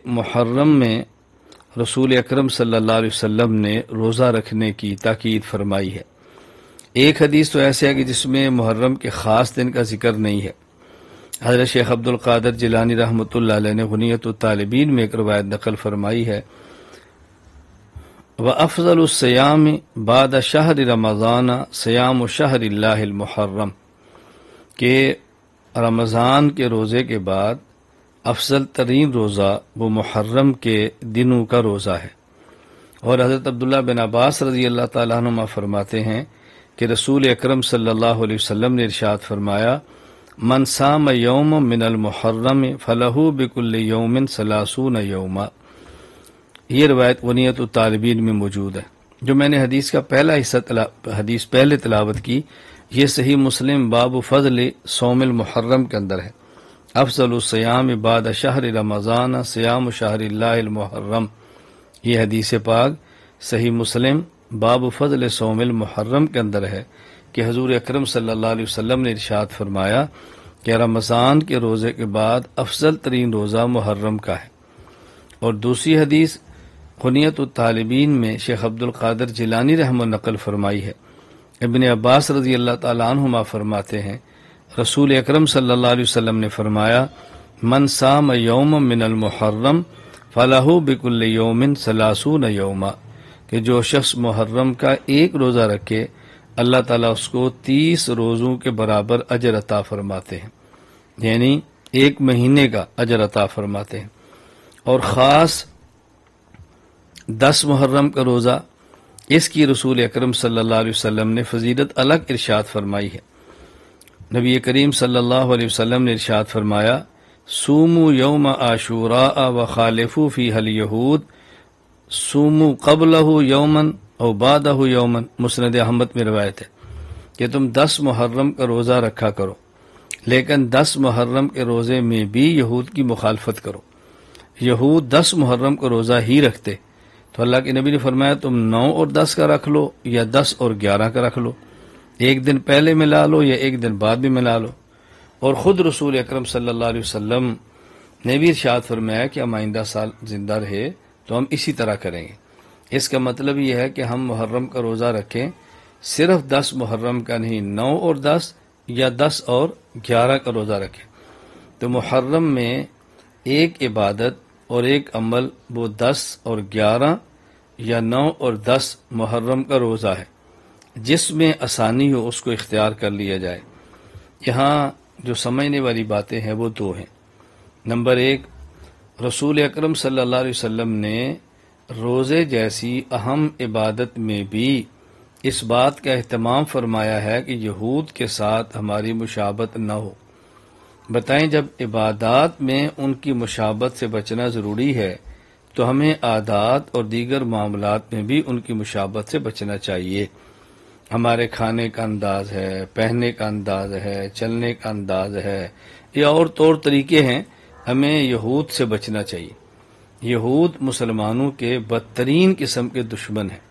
محرم میں رسول اکرم صلی اللہ علیہ وسلم نے روزہ رکھنے کی تاکید فرمائی ہے۔ ایک حدیث تو ایسے ہے کہ جس میں محرم کے خاص دن کا ذکر نہیں ہے۔ حضرت شیخ عبد القادر جیلانی رحمۃ اللہ علیہ نے غنیۃ الطالبین میں ایک روایت نقل فرمائی ہے، وَأَفْضَلُ الصِّيَامِ بَعْدَ شَهْرِ رَمَضَانَ صِيَامُ شَهْرِ اللَّهِ الْمُحَرَّمِ، کہ رمضان کے روزے کے بعد افضل ترین روزہ وہ محرم کے دنوں کا روزہ ہے۔ اور حضرت عبداللہ بن عباس رضی اللہ تعالیٰ عنہما فرماتے ہیں کہ رسول اکرم صلی اللہ علیہ وسلم نے ارشاد فرمایا، من صام یوم من المحرم فلہ بکل یوم 30 یوما۔ یہ روایت غنیۃ الطالبین میں موجود ہے۔ جو میں نے حدیث کا پہلا حصہ حدیث پہلے تلاوت کی، یہ صحیح مسلم باب فضل صوم المحرم کے اندر ہے۔ افضل الصیام بعد شہر رمضان صیام شہر اللہ المحرم، یہ حدیث پاک صحیح مسلم باب فضل صوم المحرم کے اندر ہے کہ حضور اکرم صلی اللہ علیہ وسلم نے ارشاد فرمایا کہ رمضان کے روزے کے بعد افضل ترین روزہ محرم کا ہے۔ اور دوسری حدیث غنیۃ الطالبین میں شیخ عبد القادر جیلانی رحمہ اللہ نقل فرمائی ہے۔ ابن عباس رضی اللہ تعالیٰ عنہما فرماتے ہیں، رسول اکرم صلی اللہ علیہ وسلم نے فرمایا، من صام یوم من المحرم فلہ بکل یوم 30 یوما، کہ جو شخص محرم کا ایک روزہ رکھے اللہ تعالیٰ اس کو 30 روزوں کے برابر اجر عطا فرماتے ہیں، یعنی ایک مہینے کا اجر عطا فرماتے ہیں۔ اور خاص 10 محرم کا روزہ، اس کی رسول اکرم صلی اللہ علیہ وسلم نے فضیلت الگ ارشاد فرمائی ہے۔ نبی کریم صلی اللہ علیہ وسلم نے ارشاد فرمایا، سوموا یوم عاشوراء وخالفوا فیہ الیہود سوموا قبلہ یوما او بعدہ یوما، مسند احمد میں روایت ہے کہ تم 10 محرم کا روزہ رکھا کرو، لیکن 10 محرم کے روزے میں بھی یہود کی مخالفت کرو۔ یہود 10 محرم کا روزہ ہی رکھتے، تو اللہ کے نبی نے فرمایا تم 9 اور 10 کا رکھ لو یا 10 اور 11 کا رکھ لو، ایک دن پہلے ملا لو یا ایک دن بعد بھی ملا لو۔ اور خود رسول اکرم صلی اللہ علیہ وسلم نے بھی ارشاد فرمایا کہ ہم آئندہ سال زندہ رہے تو ہم اسی طرح کریں گے۔ اس کا مطلب یہ ہے کہ ہم محرم کا روزہ رکھیں، صرف 10 محرم کا نہیں، 9 اور 10 یا 10 اور 11 کا روزہ رکھیں۔ تو محرم میں ایک عبادت اور ایک عمل وہ 10 اور 11 یا 9 اور 10 محرم کا روزہ ہے، جس میں آسانی ہو اس کو اختیار کر لیا جائے۔ یہاں جو سمجھنے والی باتیں ہیں وہ 2 ہیں۔ نمبر 1، رسول اکرم صلی اللہ علیہ وسلم نے روزے جیسی اہم عبادت میں بھی اس بات کا اہتمام فرمایا ہے کہ یہود کے ساتھ ہماری مشابہت نہ ہو۔ بتائیں، جب عبادات میں ان کی مشابہت سے بچنا ضروری ہے تو ہمیں عادات اور دیگر معاملات میں بھی ان کی مشابہت سے بچنا چاہیے۔ ہمارے کھانے کا انداز ہے، پہننے کا انداز ہے، چلنے کا انداز ہے، یا اور طور طریقے ہیں، ہمیں یہود سے بچنا چاہیے۔ یہود مسلمانوں کے بدترین قسم کے دشمن ہیں،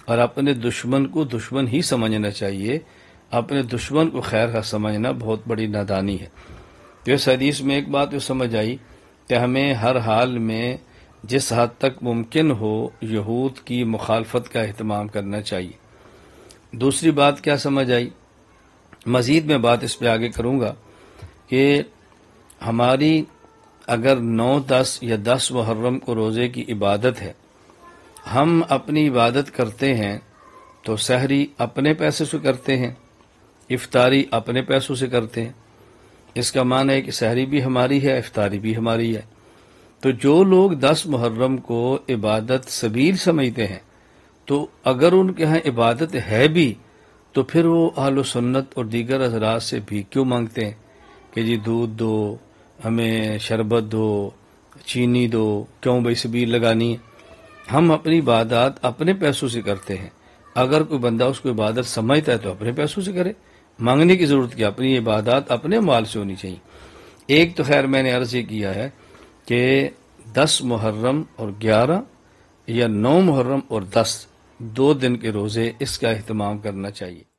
اور اپنے دشمن کو دشمن ہی سمجھنا چاہیے۔ اپنے دشمن کو خیر کا سمجھنا بہت بڑی نادانی ہے۔ تو اس حدیث میں ایک بات جو سمجھ آئی کہ ہمیں ہر حال میں جس حد تک ممکن ہو یہود کی مخالفت کا اہتمام کرنا چاہیے۔ دوسری بات کیا سمجھ آئی، مزید میں بات اس پہ آگے کروں گا کہ ہماری اگر 9، 10 یا 10 محرم کو روزے کی عبادت ہے، ہم اپنی عبادت کرتے ہیں تو سحری اپنے پیسے سے کرتے ہیں، افطاری اپنے پیسوں سے کرتے ہیں۔ اس کا معنی ہے کہ سحری بھی ہماری ہے، افطاری بھی ہماری ہے۔ تو جو لوگ 10 محرم کو عبادت سبیل سمجھتے ہیں، تو اگر ان کے ہاں عبادت ہے بھی تو پھر وہ اہل و سنت اور دیگر حضرات سے بھی کیوں مانگتے ہیں کہ جی دودھ دو، ہمیں شربت دو، چینی دو، کیوں بھائی سبیل لگانی ہے؟ ہم اپنی عبادات اپنے پیسوں سے کرتے ہیں۔ اگر کوئی بندہ اس کو عبادت سمجھتا ہے تو اپنے پیسوں سے کرے، مانگنے کی ضرورت کیا، اپنی عبادات اپنے مال سے ہونی چاہیے۔ ایک تو خیر میں نے عرض یہ کیا ہے کہ 10 محرم اور 11 یا 9 محرم اور 10 2 دن کے روزے، اس کا اہتمام کرنا چاہیے۔